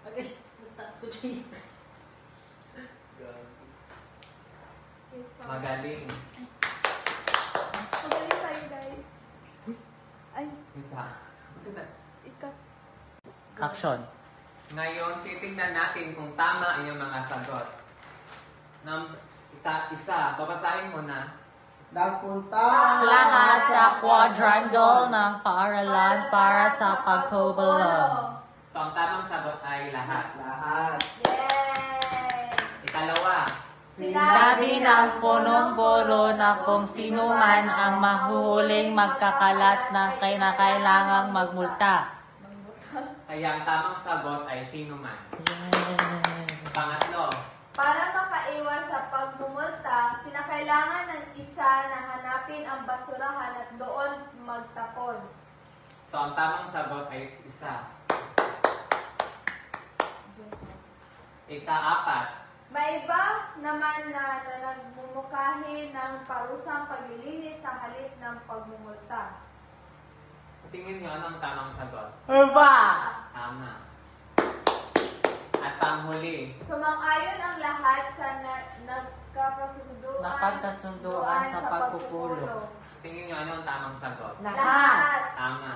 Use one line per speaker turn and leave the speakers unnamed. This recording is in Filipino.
Okay, basta kuchi.
Magaling.
Magaling tayo, guys. Ay,
Isa.
ikat.
Action.
Ngayon, titingnan natin kung tama ang iyong mga sagot. Isa, babasahin mo na.
Nagpunta
Lahat sa quadrangle ng paaralan para sa pagpupulong.
So, ang tamang sagot ay lahat.
lahat.
Yay!
Ikalawa,
Sinabi ng punong-puno na kung sino man ang mahuhuling magkakalat ng kinakailangang magmulta.
kaya ang tamang sagot ay sino man. Pangatlo,
Para makaiwas sa pagmumulta, kinakailangan ng isa na hanapin ang basurahan at doon magtapon.
so ang tamang sagot ay isa. Ikaapat,
May iba naman na nagmumukahi ng parusang paglilinis sa halip ng pagmumulta.
tingin nyo anong tamang sagot?
Uba!
Tama. At panghuli,
Sumang-ayon ang lahat sa
Napagkasunduan sa pagpupulong.
tingin nyo anong tamang sagot?
Lahat!
Tama.